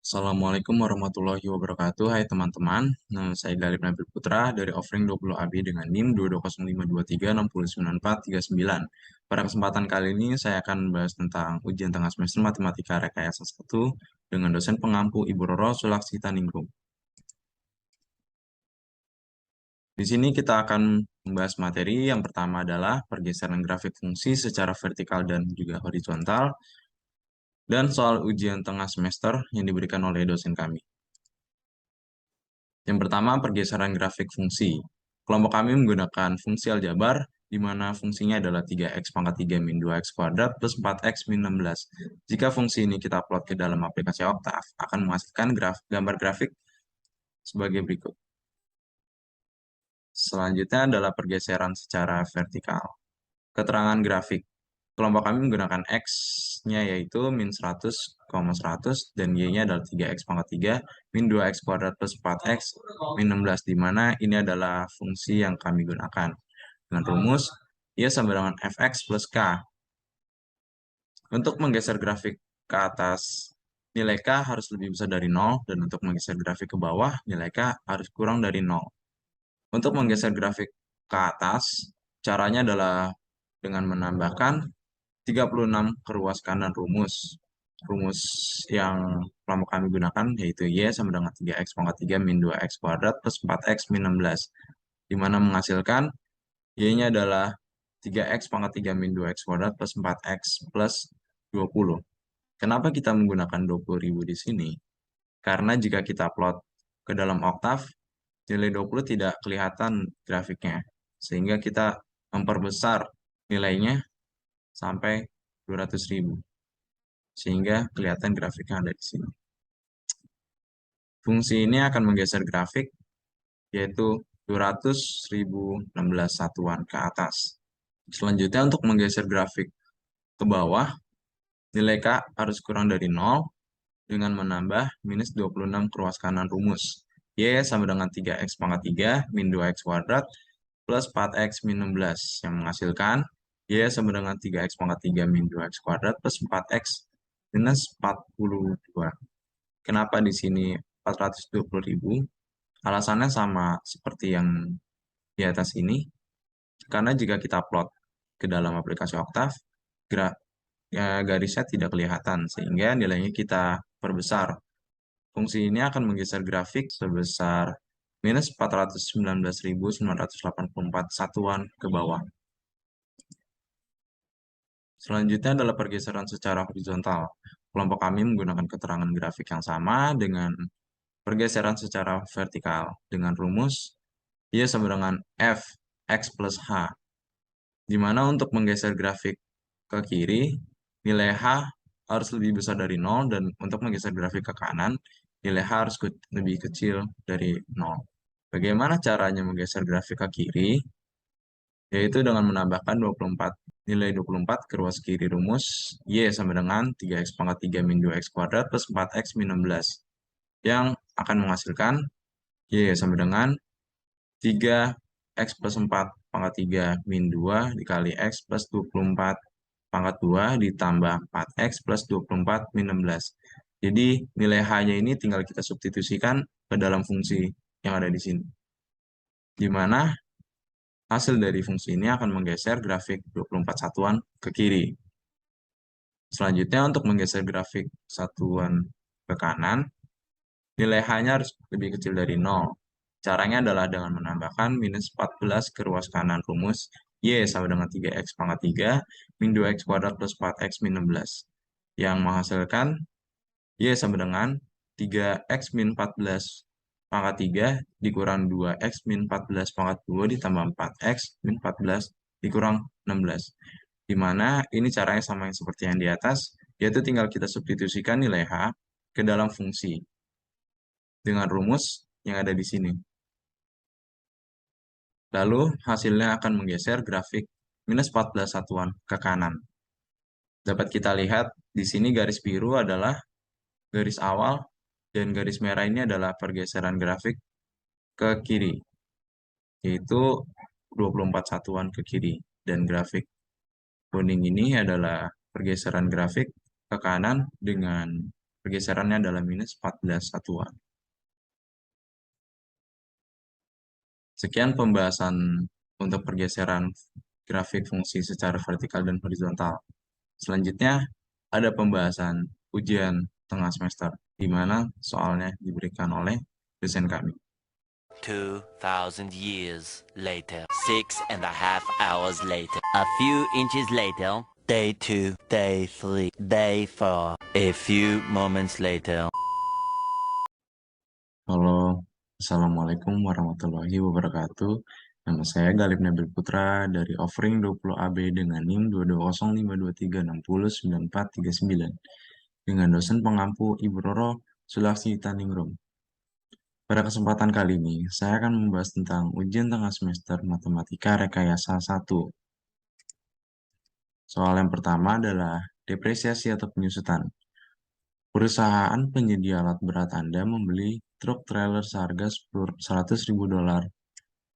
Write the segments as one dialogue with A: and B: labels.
A: Assalamualaikum warahmatullahi wabarakatuh. Hai teman-teman, nama saya Galib Nabil Putra dari Offering 20 AB dengan NIM 22052369439. Pada kesempatan kali ini saya akan membahas tentang ujian tengah semester Matematika Rekayasa 1 dengan dosen pengampu Ibu Roro Sulaksita Ningrum. Di sini kita akan membahas materi yang pertama adalah pergeseran grafik fungsi secara vertikal dan juga horizontal, dan soal ujian tengah semester yang diberikan oleh dosen kami. Yang pertama, pergeseran grafik fungsi. Kelompok kami menggunakan fungsi aljabar, di mana fungsinya adalah 3x pangkat 3 min 2x kuadrat plus 4x min 16. Jika fungsi ini kita plot ke dalam aplikasi Octave, akan menghasilkan gambar grafik sebagai berikut. Selanjutnya adalah pergeseran secara vertikal. Keterangan grafik. Kelompok kami menggunakan X-nya yaitu min 100, 100, dan Y-nya adalah 3X pangkat 3, min 2X kuadrat plus 4X, min 16, di mana ini adalah fungsi yang kami gunakan. Dengan rumus, Y sama dengan Fx plus K. Untuk menggeser grafik ke atas, nilai K harus lebih besar dari 0, dan untuk menggeser grafik ke bawah, nilai K harus kurang dari 0. Untuk menggeser grafik ke atas, caranya adalah dengan menambahkan 36 ke ruas kanan rumus. Rumus yang kelompok kami gunakan yaitu Y sama dengan 3X pangkat 3 min 2X kuadrat plus 4X min 16. Di mana menghasilkan Y-nya adalah 3X pangkat 3 min 2X kuadrat plus 4X plus 20. Kenapa kita menggunakan 20.000 di sini? Karena jika kita plot ke dalam Octave, nilai 20 tidak kelihatan grafiknya. Sehingga kita memperbesar nilainya sampai 200.000. Sehingga kelihatan grafiknya ada di sini. Fungsi ini akan menggeser grafik, yaitu 200.016 satuan ke atas. Selanjutnya untuk menggeser grafik ke bawah, nilai K harus kurang dari 0 dengan menambah minus 26 ke ruas kanan rumus. Y sama dengan 3X pangkat 3 min 2X kuadrat plus 4X min 16 yang menghasilkan Y sama dengan 3X pangkat 3 min 2X kuadrat plus 4X minus 42. Kenapa di sini 420.000? Alasannya sama seperti yang di atas ini, karena jika kita plot ke dalam aplikasi Octave, garisnya tidak kelihatan, sehingga nilainya kita perbesar. Fungsi ini akan menggeser grafik sebesar minus 419.984 satuan ke bawah. Selanjutnya adalah pergeseran secara horizontal. Kelompok kami menggunakan keterangan grafik yang sama dengan pergeseran secara vertikal dengan rumus Y sama dengan F X plus H, di mana untuk menggeser grafik ke kiri, nilai H harus lebih besar dari 0, dan untuk menggeser grafik ke kanan, nilai H harus lebih kecil dari 0. Bagaimana caranya menggeser grafik ke kiri? Yaitu dengan menambahkan 24, nilai 24 ke ruas kiri rumus Y sama dengan 3X pangkat 3 min 2X kuadrat plus 4X min 16, yang akan menghasilkan Y sama dengan 3X plus 4 pangkat 3 min 2 dikali X plus 24 pangkat 2 ditambah 4X plus 24 min 16. Jadi nilai H-nya ini tinggal kita substitusikan ke dalam fungsi yang ada di sini. Di mana hasil dari fungsi ini akan menggeser grafik 24 satuan ke kiri. Selanjutnya untuk menggeser grafik satuan ke kanan, nilai H-nya harus lebih kecil dari 0. Caranya adalah dengan menambahkan minus 14 ke ruas kanan rumus Y sama dengan 3X pangkat 3 min 2X kuadrat plus 4X min 16, yang menghasilkan Y sama dengan 3X min 14 pangkat 3 dikurang 2X min 14 pangkat 2 ditambah 4X min 14 dikurang 16. Di mana ini caranya sama yang seperti yang di atas, yaitu tinggal kita substitusikan nilai H ke dalam fungsi dengan rumus yang ada di sini. Lalu hasilnya akan menggeser grafik minus 14 satuan ke kanan. Dapat kita lihat di sini garis biru adalah garis awal dan garis merah ini adalah pergeseran grafik ke kiri, yaitu 24 satuan ke kiri. Dan grafik kuning ini adalah pergeseran grafik ke kanan dengan pergeserannya adalah minus 14 satuan. Sekian pembahasan untuk pergeseran grafik fungsi secara vertikal dan horizontal. Selanjutnya, ada pembahasan ujian tengah semester, di mana soalnya diberikan oleh dosen kami.
B: 2,000 years later, 6.5 hours later, a few inches later, day 2, day 3, day 4, a few moments later.
A: Halo, Assalamualaikum warahmatullahi wabarakatuh. Nama saya Galib Nabil Putra dari Offering 20AB dengan NIM 2205236094439 dengan dosen pengampu Ibu Roro Sulaksi Taningrum. Pada kesempatan kali ini, saya akan membahas tentang ujian tengah semester Matematika Rekayasa 1. Soal yang pertama adalah depresiasi atau penyusutan. Perusahaan penyedia alat berat Anda membeli truk trailer seharga $100.000.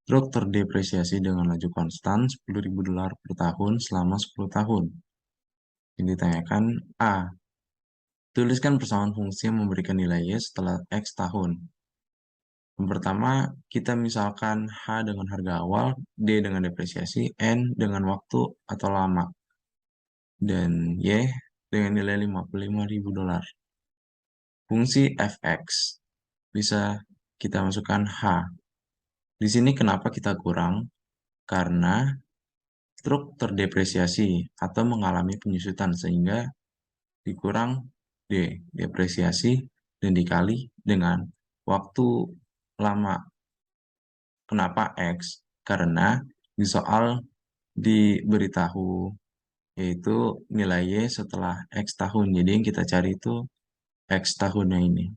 A: Truk terdepresiasi dengan laju konstan $10.000 per tahun selama 10 tahun. Yang ditanyakan A. Tuliskan persamaan fungsi yang memberikan nilai Y setelah X tahun. Yang pertama, kita misalkan H dengan harga awal, D dengan depresiasi, N dengan waktu atau lama, dan Y dengan nilai $55.000. Fungsi fx bisa kita masukkan H. Di sini kenapa kita kurang? Karena truk terdepresiasi atau mengalami penyusutan sehingga dikurang D, depresiasi, dan dikali dengan waktu lama. Kenapa X? Karena di soal diberitahu yaitu nilai Y setelah X tahun. Jadi yang kita cari itu X tahunnya ini.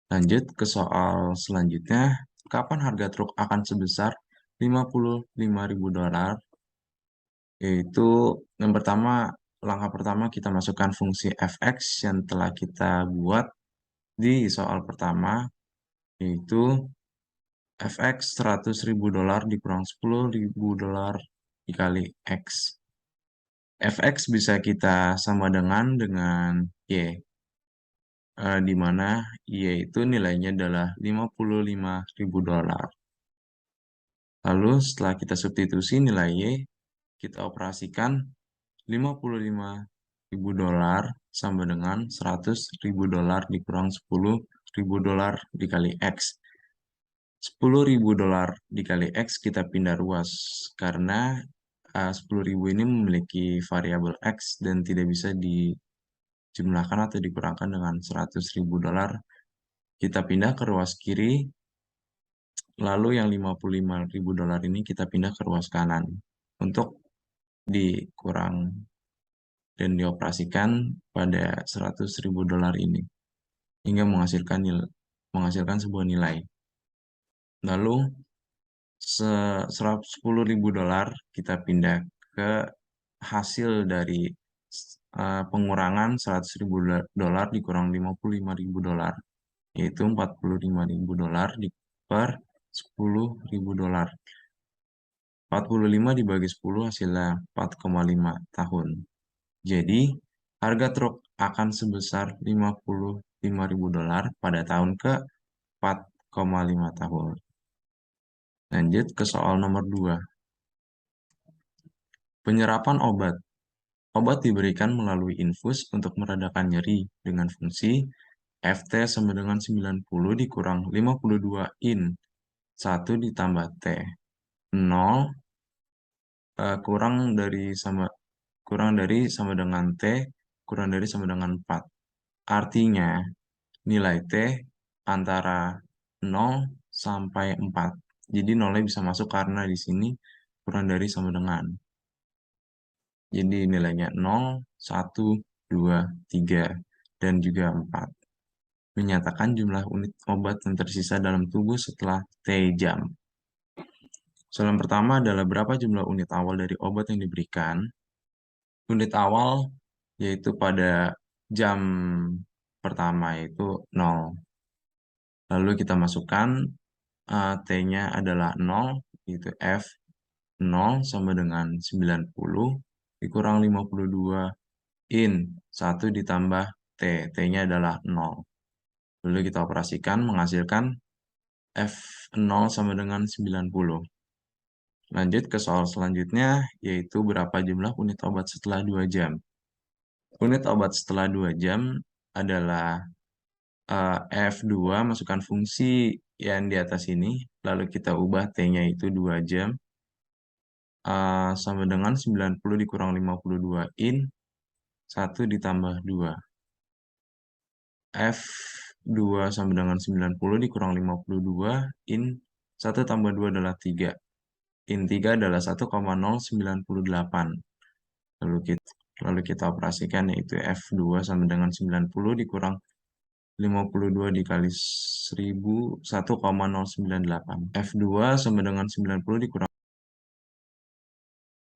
A: Lanjut ke soal selanjutnya. Kapan harga truk akan sebesar $55.000? Yaitu yang pertama, langkah pertama kita masukkan fungsi fx yang telah kita buat di soal pertama, yaitu fx $100.000 dikurang $10.000 dikali x. Fx bisa kita sama dengan Y, di mana Y itu nilainya adalah $55.000. Lalu setelah kita substitusi nilai Y, kita operasikan $55.000 sama dengan $100.000 dikurang $10.000 dikali X. $10.000 dikali X kita pindah ruas karena 10.000 ini memiliki variabel X dan tidak bisa dijumlahkan atau dikurangkan dengan $100.000. Kita pindah ke ruas kiri, lalu yang $55.000 ini kita pindah ke ruas kanan untuk dikurang dan dioperasikan pada $100.000 ini hingga menghasilkan sebuah nilai. Lalu $10.000 kita pindah ke hasil dari pengurangan $100.000 dikurang $55.000, yaitu $45.000 per $10.000. 45 dibagi 10 hasilnya 4,5 tahun. Jadi, harga truk akan sebesar $55.000 pada tahun ke 4,5 tahun. Lanjut ke soal nomor 2. Penyerapan obat. Obat diberikan melalui infus untuk meredakan nyeri dengan fungsi Ft sama dengan 90 dikurang 52 in 1 ditambah T 0 kurang dari sama dengan T kurang dari sama dengan 4. Artinya nilai T antara 0 sampai 4. Jadi nolnya bisa masuk karena di sini kurang dari sama dengan. Jadi nilainya 0, 1, 2, 3, dan juga 4. Menyatakan jumlah unit obat yang tersisa dalam tubuh setelah T jam. Soal yang pertama adalah berapa jumlah unit awal dari obat yang diberikan. Unit awal yaitu pada jam pertama yaitu 0. Lalu kita masukkan T-nya adalah 0, yaitu F 0 sama dengan 90 dikurang 52 in 1 ditambah T. T-nya adalah 0. Lalu kita operasikan menghasilkan F0 sama dengan 90. Lanjut ke soal selanjutnya, yaitu berapa jumlah unit obat setelah 2 jam. Unit obat setelah 2 jam adalah F2, masukkan fungsi yang di atas ini, lalu kita ubah T-nya itu 2 jam, sama dengan 90 dikurang 52 in, 1 ditambah 2. F2 sama dengan 90 dikurang 52 in 1 tambah 2 adalah 3. In 3 adalah 1,098. Lalu kita operasikan, yaitu F2 sama dengan 90 dikurang 52 dikali 1000, 1,098. F2 sama dengan 90 dikurang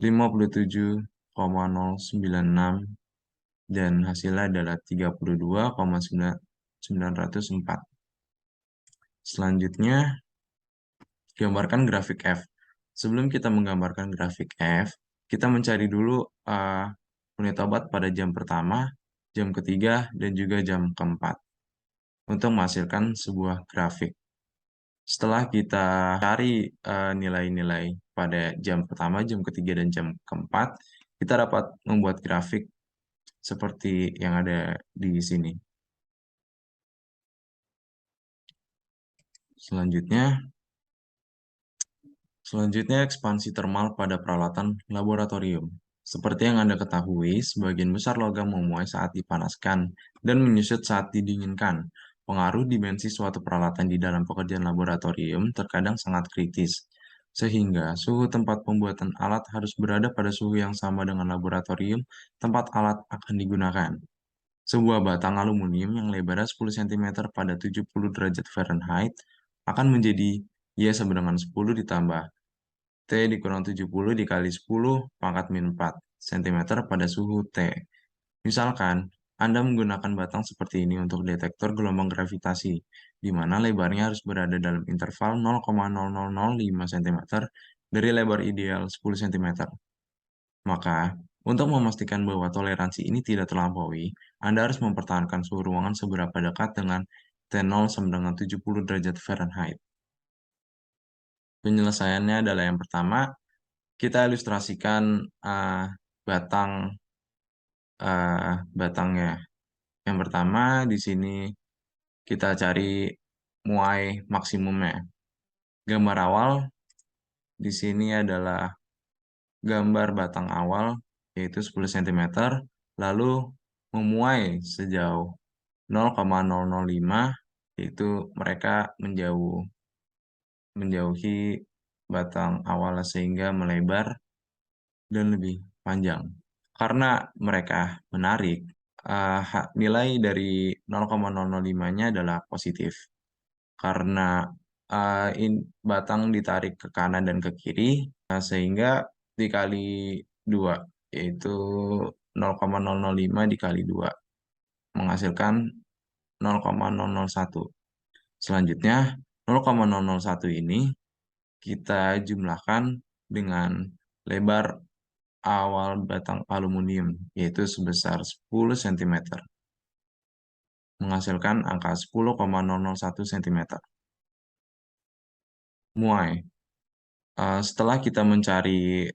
A: 57,096 dan hasilnya adalah 32,904. Selanjutnya, gambarkan grafik F. Sebelum kita menggambarkan grafik F, kita mencari dulu unit obat pada jam pertama, jam ketiga, dan juga jam keempat untuk menghasilkan sebuah grafik. Setelah kita cari nilai-nilai pada jam pertama, jam ketiga, dan jam keempat, kita dapat membuat grafik seperti yang ada di sini. Selanjutnya ekspansi termal pada peralatan laboratorium. Seperti yang Anda ketahui, sebagian besar logam memuai saat dipanaskan dan menyusut saat didinginkan. Pengaruh dimensi suatu peralatan di dalam pekerjaan laboratorium terkadang sangat kritis, sehingga suhu tempat pembuatan alat harus berada pada suhu yang sama dengan laboratorium tempat alat akan digunakan. Sebuah batang aluminium yang lebarnya 10 cm pada 70 derajat Fahrenheit akan menjadi Y sama dengan 10 ditambah T dikurang 70 dikali 10 pangkat min 4 cm pada suhu T. Misalkan, Anda menggunakan batang seperti ini untuk detektor gelombang gravitasi, di mana lebarnya harus berada dalam interval 0,0005 cm dari lebar ideal 10 cm. Maka, untuk memastikan bahwa toleransi ini tidak terlampaui, Anda harus mempertahankan suhu ruangan seberapa dekat dengan T0 sama dengan 70 derajat Fahrenheit. Penyelesaiannya adalah yang pertama, kita ilustrasikan batangnya. Yang pertama di sini kita cari muai maksimumnya. Gambar awal di sini adalah gambar batang awal, yaitu 10 cm, lalu memuai sejauh 0,005, yaitu mereka menjauhi batang awal sehingga melebar dan lebih panjang. Karena mereka menarik, nilai dari 0,005-nya adalah positif. Karena batang ditarik ke kanan dan ke kiri, sehingga dikali 2, yaitu 0,005 dikali 2, menghasilkan 0,001. Selanjutnya, 0,001 ini kita jumlahkan dengan lebar awal batang aluminium, yaitu sebesar 10 cm, menghasilkan angka 10,001 cm. Muai. Setelah kita mencari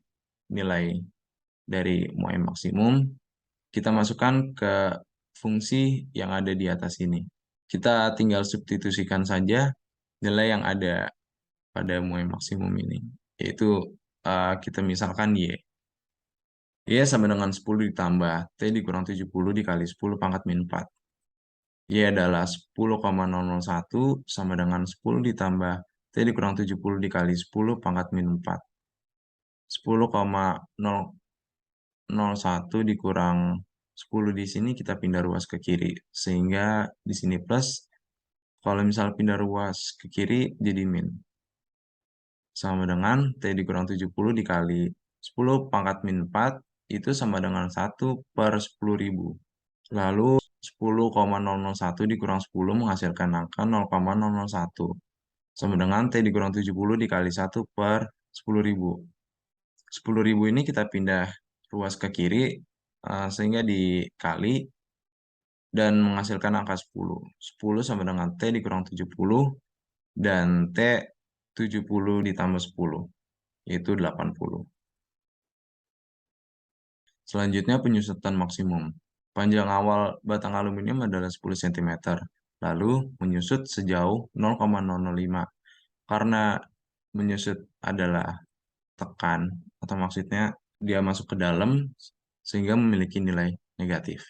A: nilai dari muai maksimum, kita masukkan ke fungsi yang ada di atas ini. Kita tinggal substitusikan saja nilai yang ada pada muai maksimum ini, yaitu kita misalkan Y. Y sama dengan 10 ditambah T dikurang 70 dikali 10 pangkat min 4. Y adalah 10,001 sama dengan 10 ditambah T dikurang 70 dikali 10 pangkat min 4. 10,001 dikurang 10 di sini kita pindah ruas ke kiri. Sehingga di sini plus. Kalau misal pindah ruas ke kiri jadi min. Sama dengan T dikurang 70 dikali 10 pangkat min 4 itu sama dengan 1/10.000. Lalu 10,001 dikurang 10 menghasilkan angka 0,001. Sama dengan T dikurang 70 dikali 1/10.000. 10.000 ini kita pindah ruas ke kiri, sehingga dikali dan menghasilkan angka 10. 10 sama dengan T dikurang 70 dan T 70 ditambah 10, yaitu 80. Selanjutnya penyusutan maksimum. Panjang awal batang aluminium adalah 10 cm, lalu menyusut sejauh 0,005. Karena menyusut adalah tekan, atau maksudnya dia masuk ke dalam sehingga memiliki nilai negatif.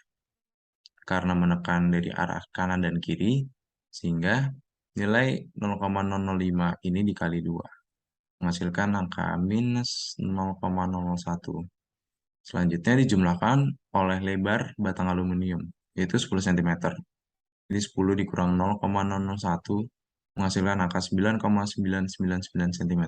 A: Karena menekan dari arah kanan dan kiri, sehingga nilai 0,005 ini dikali 2, menghasilkan angka minus 0,001. Selanjutnya dijumlahkan oleh lebar batang aluminium, yaitu 10 cm. Jadi 10 dikurang 0,001 menghasilkan angka 9,999 cm.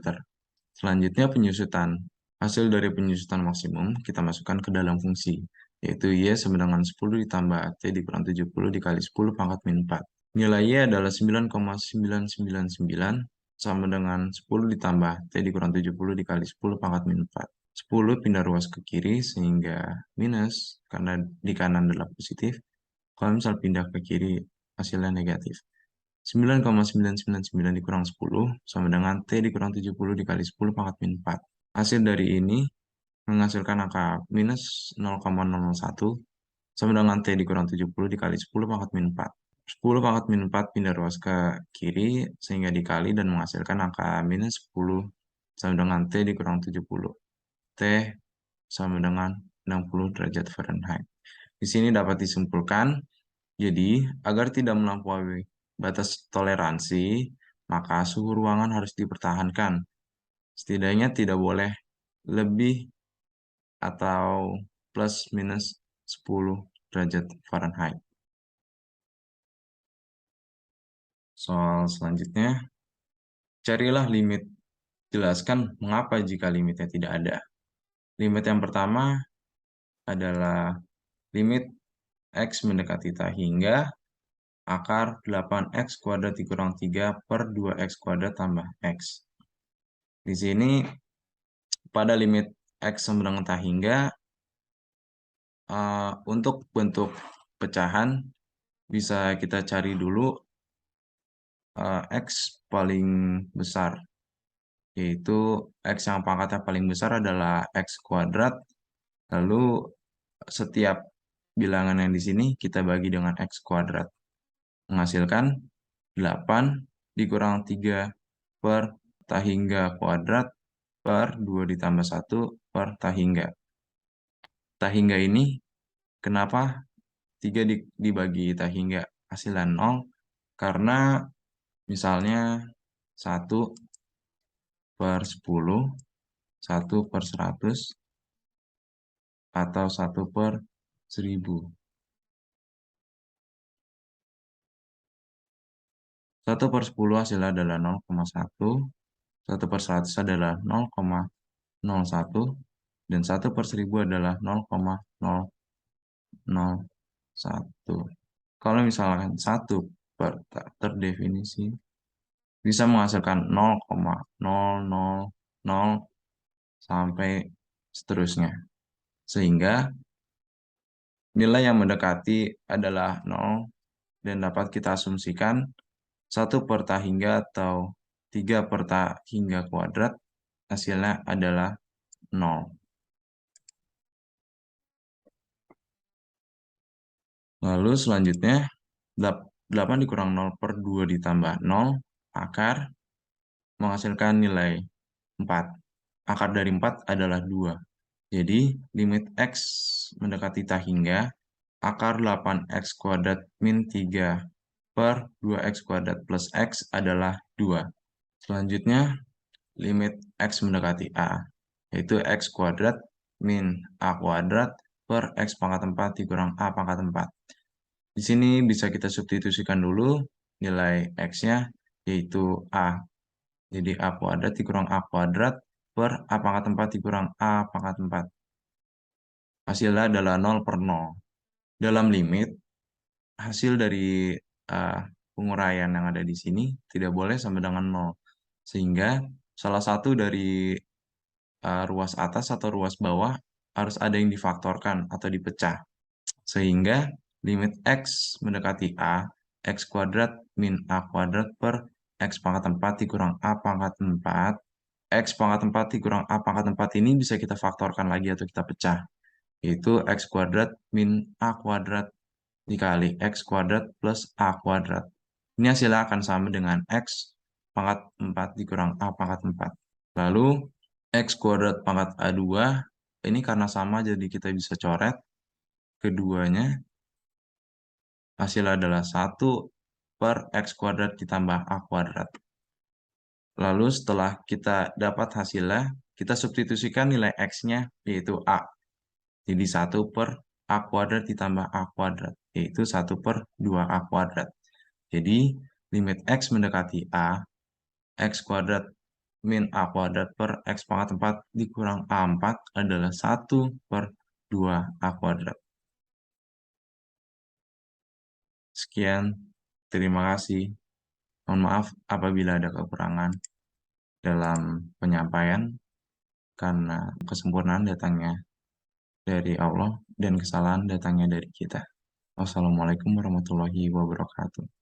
A: Selanjutnya penyusutan. Hasil dari penyusutan maksimum kita masukkan ke dalam fungsi, yaitu Y sama dengan 10 ditambah T dikurang 70 dikali 10 pangkat min 4. Nilai Y adalah 9,999 sama dengan 10 ditambah T dikurang 70 dikali 10 pangkat min 4. 10 pindah ruas ke kiri sehingga minus, karena di kanan adalah positif. Kalau misal pindah ke kiri, hasilnya negatif. 9,999 dikurang 10 sama dengan T dikurang 70 dikali 10 pangkat min 4. Hasil dari ini menghasilkan angka minus 0,001 sama dengan T dikurang 70 dikali 10 pangkat min 4. 10 pangkat min 4 pindah ruas ke kiri sehingga dikali dan menghasilkan angka minus 10 sama dengan T dikurang 70. T sama dengan 60 derajat Fahrenheit. Di sini dapat disimpulkan, jadi agar tidak melampaui batas toleransi, maka suhu ruangan harus dipertahankan. Setidaknya tidak boleh lebih atau plus minus 10 derajat Fahrenheit. Soal selanjutnya, carilah limit. Jelaskan mengapa jika limitnya tidak ada. Limit yang pertama adalah limit X mendekati tak hingga akar 8X kuadrat dikurang 3 per 2X kuadrat tambah X. Di sini pada limit X sama dengan tak hingga, untuk bentuk pecahan bisa kita cari dulu X paling besar, yaitu X yang pangkatnya paling besar adalah X kuadrat, lalu setiap bilangan yang di sini kita bagi dengan X kuadrat, menghasilkan 8 dikurang 3 per tak hingga kuadrat per 2 ditambah 1 per tak hingga. Tak hingga ini, kenapa 3 dibagi tak hingga hasilnya 0? Karena misalnya 1 per 10, 1 per 100, atau 1 per 1000. 1 per 10 hasilnya adalah 0,1, 1 per 100 adalah 0,01, dan 1 per 1000 adalah 0,001. Kalau misalkan 1 per tak terdefinisi, bisa menghasilkan 0,000 sampai seterusnya. Sehingga nilai yang mendekati adalah 0 dan dapat kita asumsikan 1 per tak hingga atau 3 per tak hingga kuadrat hasilnya adalah 0. Lalu selanjutnya 8 dikurang 0 per 2 ditambah 0 akar menghasilkan nilai 4. Akar dari 4 adalah 2. Jadi limit X mendekati tak hingga akar 8X kuadrat min 3 per 2X kuadrat plus X adalah 2. Selanjutnya limit X mendekati A, yaitu X kuadrat min A kuadrat per X pangkat 4 dikurang A pangkat 4. Di sini bisa kita substitusikan dulu nilai X-nya, yaitu A. Jadi A kuadrat dikurang A kuadrat per A pangkat 4 dikurang A pangkat 4. Hasilnya adalah 0 per 0. Dalam limit, hasil dari uh, penguraian yang ada di sini tidak boleh sama dengan 0. Sehingga salah satu dari ruas atas atau ruas bawah harus ada yang difaktorkan atau dipecah. Sehingga limit X mendekati A, X kuadrat min A kuadrat per X pangkat 4 dikurang A pangkat 4. X pangkat 4 dikurang A pangkat 4 ini bisa kita faktorkan lagi atau kita pecah. Yaitu X kuadrat min A kuadrat dikali X kuadrat plus A kuadrat. Ini hasilnya akan sama dengan X pangkat 4 dikurang A pangkat 4. Lalu X kuadrat pangkat A2, ini karena sama jadi kita bisa coret keduanya. Hasilnya adalah 1 per X kuadrat ditambah A kuadrat. Lalu setelah kita dapat hasilnya, kita substitusikan nilai X-nya yaitu A. Jadi 1 per A kuadrat ditambah A kuadrat, yaitu 1 per 2A kuadrat. Jadi limit X mendekati A, X kuadrat min A kuadrat per X pangkat 4 dikurang A4 adalah 1 per 2A kuadrat. Sekian, terima kasih. Mohon maaf apabila ada kekurangan dalam penyampaian, karena kesempurnaan datangnya dari Allah dan kesalahan datangnya dari kita. Wassalamualaikum warahmatullahi wabarakatuh.